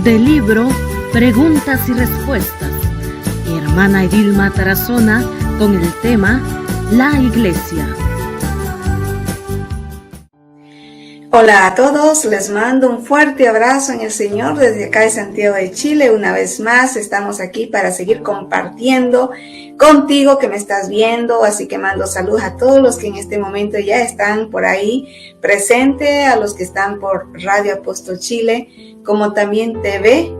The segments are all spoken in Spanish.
del libro Preguntas y Respuestas. Hermana Edilma Tarazona con el tema La Iglesia. Hola a todos, les mando un fuerte abrazo en el Señor desde acá de Santiago de Chile. Una vez más estamos aquí para seguir compartiendo contigo que me estás viendo, así que mando saludos a todos los que en este momento ya están por ahí presentes, a los que están por Radio Apóstol Chile, como también TV,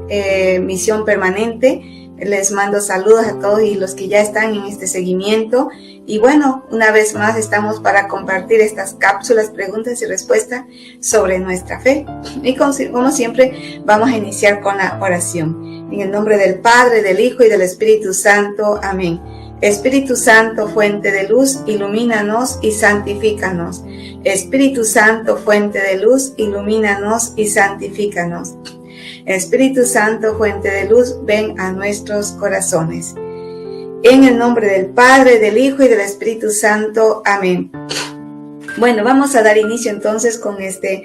Misión Permanente. Les mando saludos a todos y los que ya están en este seguimiento. Y bueno, una vez más estamos para compartir estas cápsulas, preguntas y respuestas sobre nuestra fe. Y como siempre, vamos a iniciar con la oración. En el nombre del Padre, del Hijo y del Espíritu Santo. Amén. Espíritu Santo, fuente de luz, ilumínanos y santifícanos. Espíritu Santo, fuente de luz, ilumínanos y santifícanos. Espíritu Santo, fuente de luz, ven a nuestros corazones. En el nombre del Padre, del Hijo y del Espíritu Santo. Amén. Bueno, vamos a dar inicio entonces con estas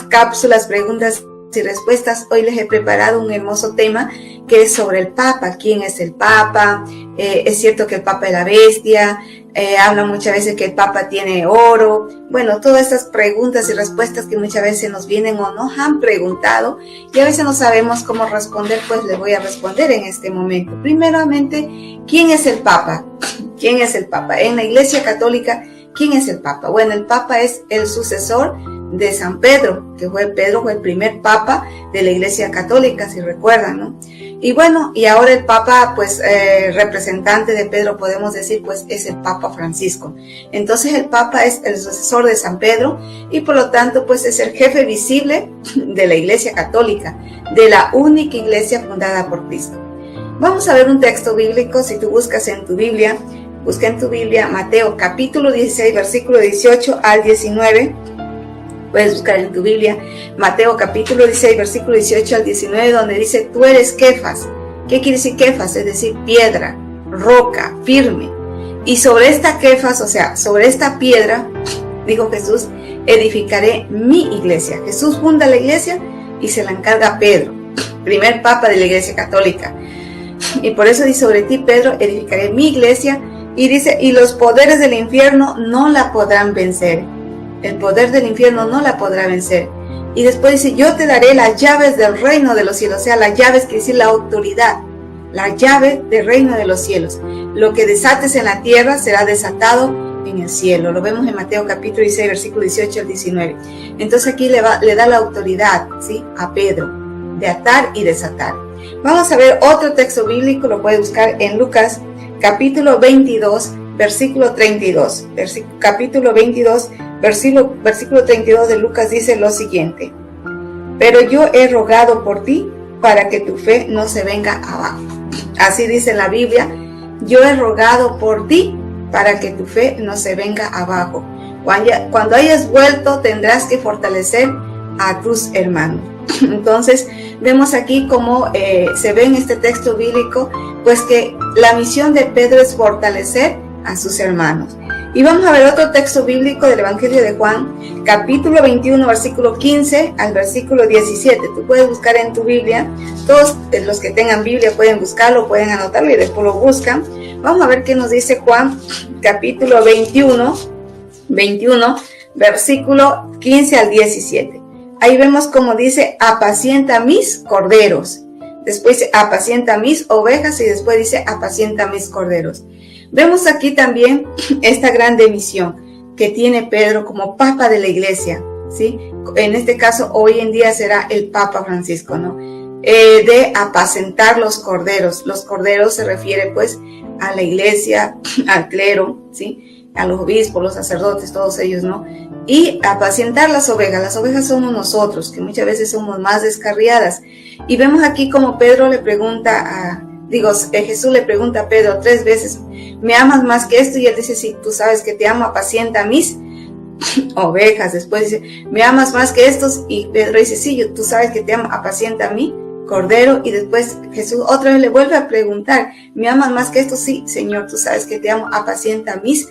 cápsulas, preguntas y respuestas. Hoy les he preparado un hermoso tema que es sobre el Papa. ¿Quién es el Papa? Es cierto que el Papa es la bestia. Hablan muchas veces que el Papa tiene oro. Bueno, todas estas preguntas y respuestas que muchas veces nos vienen o nos han preguntado y a veces no sabemos cómo responder, pues les voy a responder en este momento. Primeramente, ¿quién es el Papa? ¿Quién es el Papa? En la Iglesia Católica, ¿quién es el Papa? Bueno, el Papa es el sucesor de San Pedro, que Pedro fue el primer Papa de la Iglesia Católica, si recuerdan, ¿no? Y bueno, y ahora el Papa, pues, representante de Pedro, podemos decir, pues, es el Papa Francisco. Entonces, el Papa es el sucesor de San Pedro y, por lo tanto, pues, es el jefe visible de la Iglesia Católica, de la única Iglesia fundada por Cristo. Vamos a ver un texto bíblico. Si tú buscas en tu Biblia, busca en tu Biblia Mateo capítulo 16, versículo 18 al 19. Puedes buscar en tu Biblia Mateo capítulo 16, versículo 18 al 19, donde dice, tú eres Kefas. ¿Qué quiere decir Kefas? Es decir, piedra, roca, firme. Y sobre esta Kefas, o sea, sobre esta piedra, dijo Jesús, edificaré mi iglesia. Jesús funda la iglesia y se la encarga a Pedro, primer Papa de la Iglesia Católica. Y por eso dice, sobre ti, Pedro, edificaré mi iglesia. Y dice, y los poderes del infierno no la podrán vencer. El poder del infierno no la podrá vencer. Y después dice, yo te daré las llaves del reino de los cielos. O sea, las llaves quiere decir la autoridad. La llave del reino de los cielos. Lo que desates en la tierra será desatado en el cielo. Lo vemos en Mateo capítulo 16, versículo 18 al 19. Entonces aquí le da la autoridad, ¿sí?, a Pedro, de atar y desatar. Vamos a ver otro texto bíblico, lo puedes buscar en Lucas capítulo 22, versículo 32. Capítulo 22, versículo 32 de Lucas dice lo siguiente. Pero yo he rogado por ti para que tu fe no se venga abajo. Así dice la Biblia, yo he rogado por ti para que tu fe no se venga abajo. Cuando hayas vuelto tendrás que fortalecer a tus hermanos. Entonces vemos aquí cómo se ve en este texto bíblico, pues que la misión de Pedro es fortalecer a sus hermanos. Y vamos a ver otro texto bíblico del Evangelio de Juan, capítulo 21, versículo 15 al versículo 17. Tú puedes buscar en tu Biblia, todos los que tengan Biblia pueden buscarlo, pueden anotarlo y después lo buscan. Vamos a ver qué nos dice Juan, capítulo 21, versículo 15 al 17. Ahí vemos como dice, apacienta mis corderos. Después dice, apacienta mis ovejas y después dice, apacienta mis corderos. Vemos aquí también esta grande misión que tiene Pedro como Papa de la Iglesia, ¿sí? En este caso, hoy en día será el Papa Francisco, ¿no? De apacentar los corderos. Los corderos se refiere pues a la Iglesia, al clero, ¿sí?, a los obispos, los sacerdotes, todos ellos, ¿no? Y apacentar las ovejas. Las ovejas somos nosotros, que muchas veces somos más descarriadas. Y vemos aquí como Pedro le pregunta Jesús le pregunta a Pedro 3 veces, ¿me amas más que esto? Y él dice, sí, tú sabes que te amo, apacienta mis ovejas. Después dice, ¿me amas más que estos? Y Pedro dice, sí, tú sabes que te amo, apacienta mi cordero. Y después Jesús otra vez le vuelve a preguntar, ¿me amas más que estos? Sí, Señor, tú sabes que te amo, apacienta mis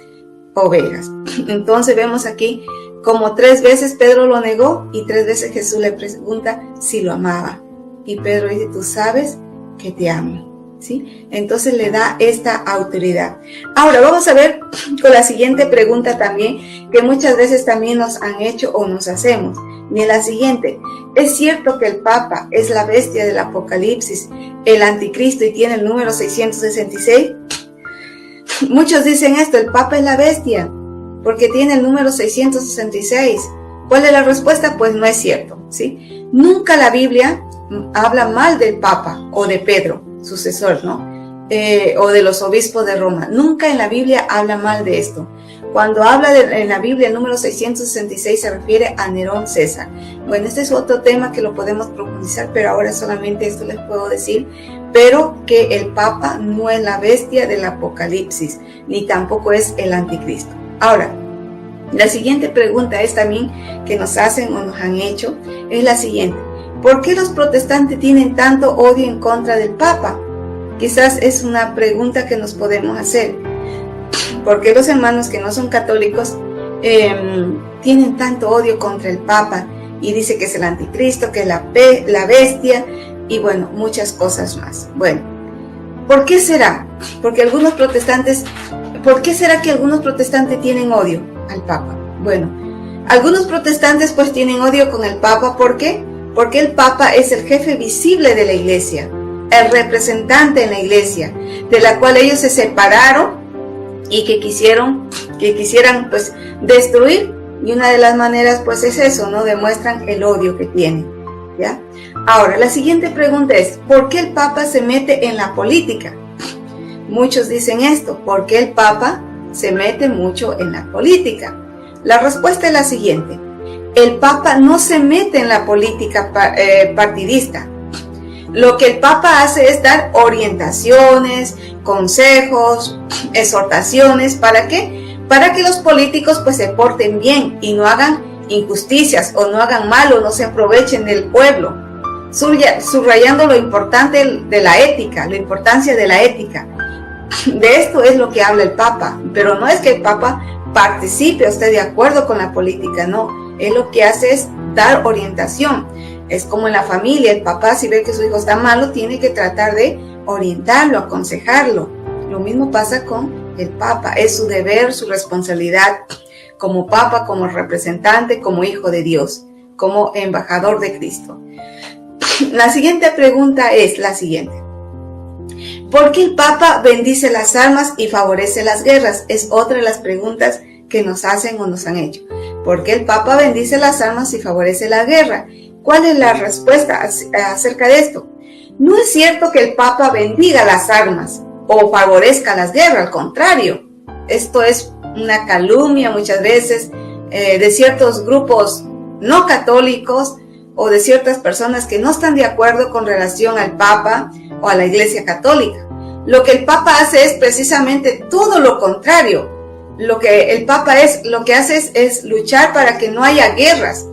ovejas. Entonces vemos aquí Como 3 veces Pedro lo negó y 3 veces Jesús le pregunta si lo amaba. Y Pedro dice, tú sabes que te amo, ¿sí? Entonces le da esta autoridad. Ahora vamos a ver con la siguiente pregunta también, que muchas veces también nos han hecho o nos hacemos. Ni la siguiente, ¿es cierto que el Papa es la bestia del Apocalipsis, el anticristo y tiene el número 666? Muchos dicen esto, el Papa es la bestia, porque tiene el número 666. ¿Cuál es la respuesta? Pues no es cierto, ¿sí? Nunca la Biblia habla mal del Papa o de Pedro, sucesor, ¿no? O de los obispos de Roma. Nunca en la Biblia habla mal de esto. Cuando habla en la Biblia el número 666 se refiere a Nerón César. Bueno, este es otro tema que lo podemos profundizar, pero ahora solamente esto les puedo decir, pero que el Papa no es la bestia del Apocalipsis, ni tampoco es el anticristo. Ahora, la siguiente pregunta es también que nos hacen o nos han hecho, es la siguiente. ¿Por qué los protestantes tienen tanto odio en contra del Papa? Quizás es una pregunta que nos podemos hacer. ¿Por qué los hermanos que no son católicos tienen tanto odio contra el Papa? Y dice que es el anticristo, que es la bestia, y bueno, muchas cosas más. Bueno, ¿por qué será? ¿Por qué será que algunos protestantes tienen odio al Papa? Bueno, algunos protestantes pues tienen odio con el Papa. ¿Por qué? Porque el Papa es el jefe visible de la iglesia, el representante en la iglesia, de la cual ellos se separaron y que quisieran pues destruir, y una de las maneras pues es eso, ¿no? Demuestran el odio que tienen, ¿ya? Ahora, la siguiente pregunta es, ¿por qué el Papa se mete en la política? Muchos dicen esto, ¿por qué el Papa se mete mucho en la política? La respuesta es la siguiente, el Papa no se mete en la política partidista. Lo que el Papa hace es dar orientaciones, consejos, exhortaciones. ¿Para qué? Para que los políticos pues se porten bien y no hagan injusticias o no hagan mal o no se aprovechen del pueblo. Subrayando lo importante de la ética, la importancia de la ética. De esto es lo que habla el Papa, pero no es que el Papa participe o esté de acuerdo con la política, no. Él lo que hace es dar orientación. Es como en la familia, el papá si ve que su hijo está malo, tiene que tratar de orientarlo, aconsejarlo. Lo mismo pasa con el Papa, es su deber, su responsabilidad como Papa, como representante, como hijo de Dios, como embajador de Cristo. La siguiente pregunta es la siguiente. ¿Por qué el Papa bendice las armas y favorece las guerras? Es otra de las preguntas que nos hacen o nos han hecho. ¿Por qué el Papa bendice las armas y favorece la guerra? ¿Cuál es la respuesta acerca de esto? No es cierto que el Papa bendiga las armas o favorezca las guerras, al contrario. Esto es una calumnia muchas veces de ciertos grupos no católicos o de ciertas personas que no están de acuerdo con relación al Papa o a la Iglesia Católica. Lo que el Papa hace es precisamente todo lo contrario. Lo que el Papa lo que hace es luchar para que no haya guerras,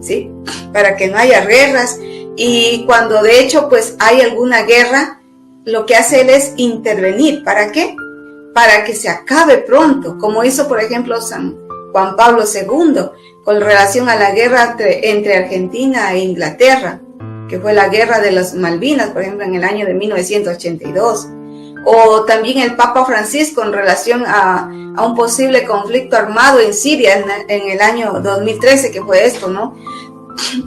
¿sí? Para que no haya guerras, y cuando de hecho pues hay alguna guerra, lo que hace él es intervenir. ¿Para qué? Para que se acabe pronto, como hizo por ejemplo San Juan Pablo II con relación a la guerra entre Argentina e Inglaterra, que fue la guerra de las Malvinas, por ejemplo, en el año de 1982. O también el Papa Francisco en relación a un posible conflicto armado en Siria en el año 2013, que fue esto, ¿no?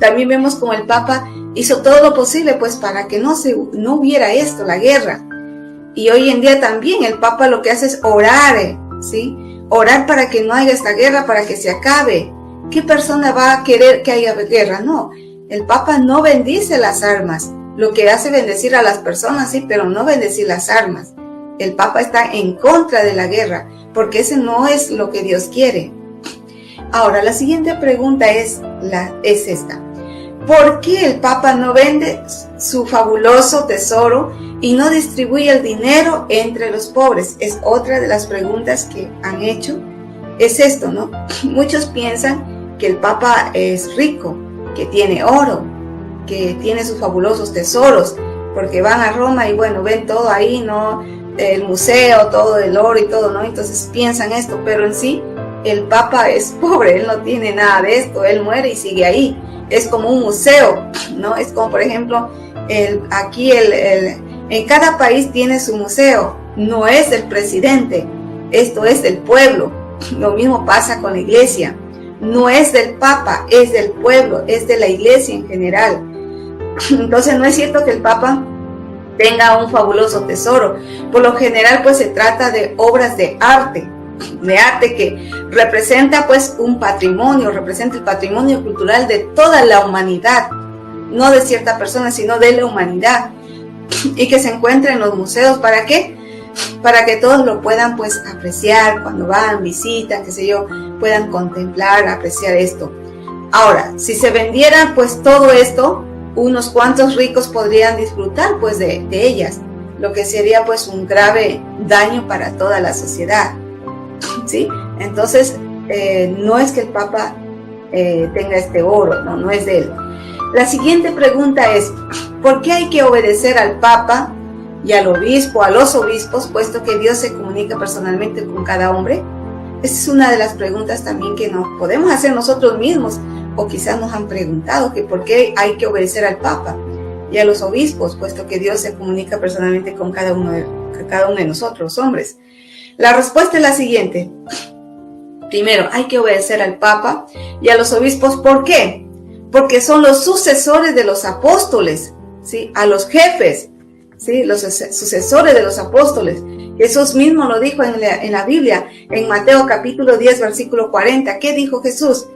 También vemos como el Papa hizo todo lo posible pues para que no hubiera esto, la guerra. Y hoy en día también el Papa lo que hace es orar, ¿sí? Orar para que no haya esta guerra, para que se acabe. ¿Qué persona va a querer que haya guerra? No, el Papa no bendice las armas. Lo que hace bendecir a las personas, sí, pero no bendecir las armas. El Papa está en contra de la guerra, porque ese no es lo que Dios quiere. Ahora, la siguiente pregunta es esta. ¿Por qué el Papa no vende su fabuloso tesoro y no distribuye el dinero entre los pobres? Es otra de las preguntas que han hecho. Es esto, ¿no? Muchos piensan que el Papa es rico, que tiene oro, que tiene sus fabulosos tesoros, porque van a Roma y bueno, ven todo ahí, ¿no? El museo, todo el oro y todo, ¿no? Entonces piensan esto, pero en sí el Papa es pobre, él no tiene nada de esto, él muere y sigue ahí. Es como un museo, ¿no? Es como, por ejemplo, en cada país tiene su museo, no es el presidente, esto es del pueblo. Lo mismo pasa con la iglesia, no es del Papa, es del pueblo, es de la iglesia en general. Entonces no es cierto que el Papa tenga un fabuloso tesoro. Por lo general pues se trata de obras de arte que representa pues un patrimonio, representa el patrimonio cultural de toda la humanidad, no de cierta persona, sino de la humanidad, y que se encuentra en los museos. ¿Para qué? Para que todos lo puedan pues apreciar cuando van, visitan, qué sé yo, puedan contemplar, apreciar esto. Ahora, si se vendiera pues todo esto, unos cuantos ricos podrían disfrutar pues de ellas, lo que sería pues un grave daño para toda la sociedad, ¿sí? Entonces, no es que el Papa tenga este oro, no es de él. La siguiente pregunta es, ¿por qué hay que obedecer al Papa y al obispo, a los obispos, puesto que Dios se comunica personalmente con cada hombre? Esta es una de las preguntas también que nos podemos hacer nosotros mismos, o quizás nos han preguntado que por qué hay que obedecer al Papa y a los obispos, puesto que Dios se comunica personalmente con cada uno de nosotros, hombres. La respuesta es la siguiente. Primero, hay que obedecer al Papa y a los obispos. ¿Por qué? Porque son los sucesores de los apóstoles, ¿sí? A los jefes, ¿sí? Los sucesores de los apóstoles. Jesús mismo lo dijo en la Biblia, en Mateo capítulo 10, versículo 40. ¿Qué dijo Jesús?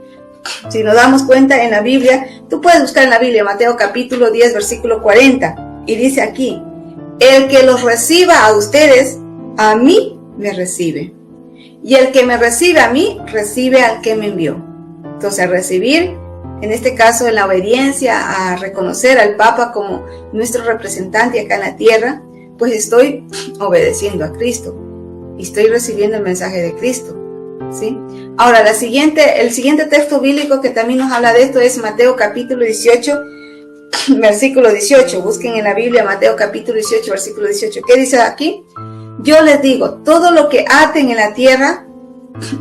Si nos damos cuenta en la Biblia, tú puedes buscar en la Biblia, Mateo capítulo 10, versículo 40. Y dice aquí, el que los reciba a ustedes, a mí me recibe. Y el que me recibe a mí, recibe al que me envió. Entonces, recibir, en este caso, en la obediencia, a reconocer al Papa como nuestro representante acá en la tierra, pues estoy obedeciendo a Cristo y estoy recibiendo el mensaje de Cristo, ¿sí? Ahora, el siguiente texto bíblico que también nos habla de esto es Mateo capítulo 18, versículo 18. Busquen en la Biblia Mateo capítulo 18, versículo 18. ¿Qué dice aquí? Yo les digo, todo lo que aten en la tierra,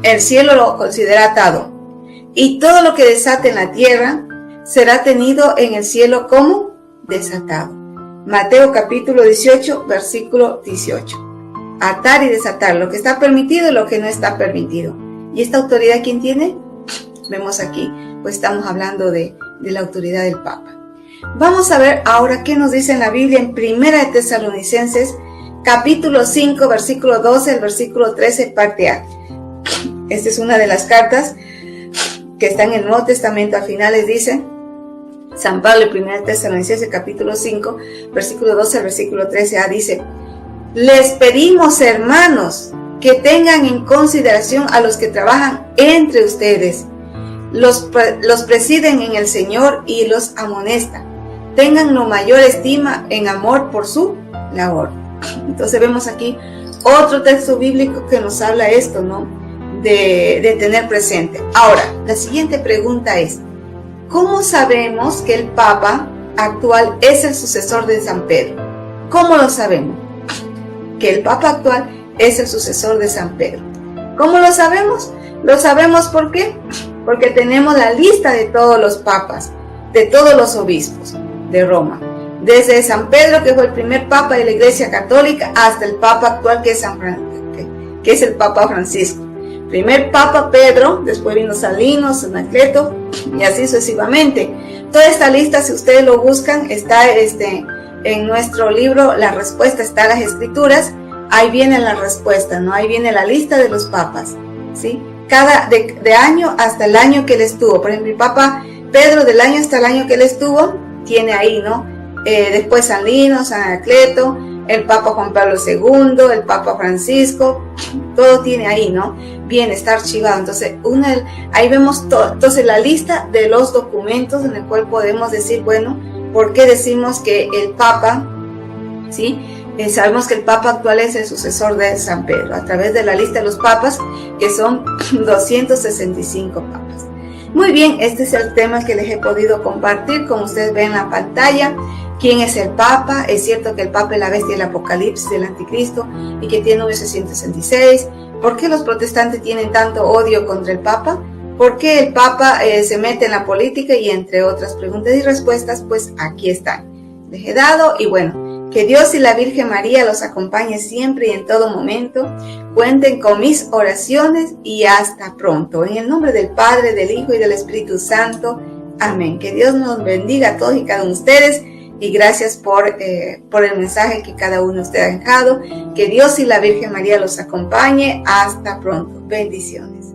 el cielo lo considera atado, y todo lo que desaten en la tierra será tenido en el cielo como desatado. Mateo capítulo 18, versículo 18. Atar y desatar, lo que está permitido y lo que no está permitido. ¿Y esta autoridad quién tiene? Vemos aquí, pues estamos hablando de la autoridad del Papa. Vamos a ver ahora qué nos dice en la Biblia en Primera de Tesalonicenses, capítulo 5, versículo 12, el versículo 13, parte A. Esta es una de las cartas que está en el Nuevo Testamento. Al final les dice San Pablo en Primera de Tesalonicenses, capítulo 5, versículo 12, el versículo 13A, dice: les pedimos, hermanos, que tengan en consideración a los que trabajan entre ustedes, los presiden en el Señor y los amonestan. Tengan la mayor estima en amor por su labor. Entonces vemos aquí otro texto bíblico que nos habla esto, ¿no? De tener presente. Ahora, la siguiente pregunta es, ¿cómo sabemos que el Papa actual es el sucesor de San Pedro? ¿Cómo lo sabemos? Que el Papa actual es el sucesor de San Pedro. ¿Cómo lo sabemos? Lo sabemos ¿por qué? Porque tenemos la lista de todos los papas, de todos los obispos de Roma, desde San Pedro, que fue el primer papa de la Iglesia Católica, hasta el Papa actual, que es el Papa Francisco. Primer Papa Pedro, después vino Salino, Anacleto, y así sucesivamente. Toda esta lista, si ustedes lo buscan, está en nuestro libro La Respuesta, está en las Escrituras. Ahí viene la respuesta, ¿no? Ahí viene la lista de los papas, ¿sí? De año hasta el año que él estuvo. Por ejemplo, el Papa Pedro, del año hasta el año que él estuvo, tiene ahí, ¿no? Después San Lino, San Anacleto, el Papa Juan Pablo II, el Papa Francisco, todo tiene ahí, ¿no? Bien, está archivado. Entonces, ahí vemos todo. Entonces, la lista de los documentos en el cual podemos decir, bueno, ¿por qué decimos que el Papa, ¿sí? Sabemos que el Papa actual es el sucesor de San Pedro, a través de la lista de los papas, que son 265 papas. Muy bien, este es el tema que les he podido compartir, como ustedes ven en la pantalla. ¿Quién es el Papa? Es cierto que el Papa es la bestia del Apocalipsis, del Anticristo, y que tiene 1666. ¿Por qué los protestantes tienen tanto odio contra el Papa? ¿Por qué el Papa se mete en la política? Y entre otras preguntas y respuestas, pues aquí están. Les he dado y bueno, que Dios y la Virgen María los acompañe siempre y en todo momento. Cuenten con mis oraciones y hasta pronto. En el nombre del Padre, del Hijo y del Espíritu Santo. Amén. Que Dios nos bendiga a todos y cada uno de ustedes. Y gracias por el mensaje que cada uno de ustedes ha dejado. Que Dios y la Virgen María los acompañe. Hasta pronto. Bendiciones.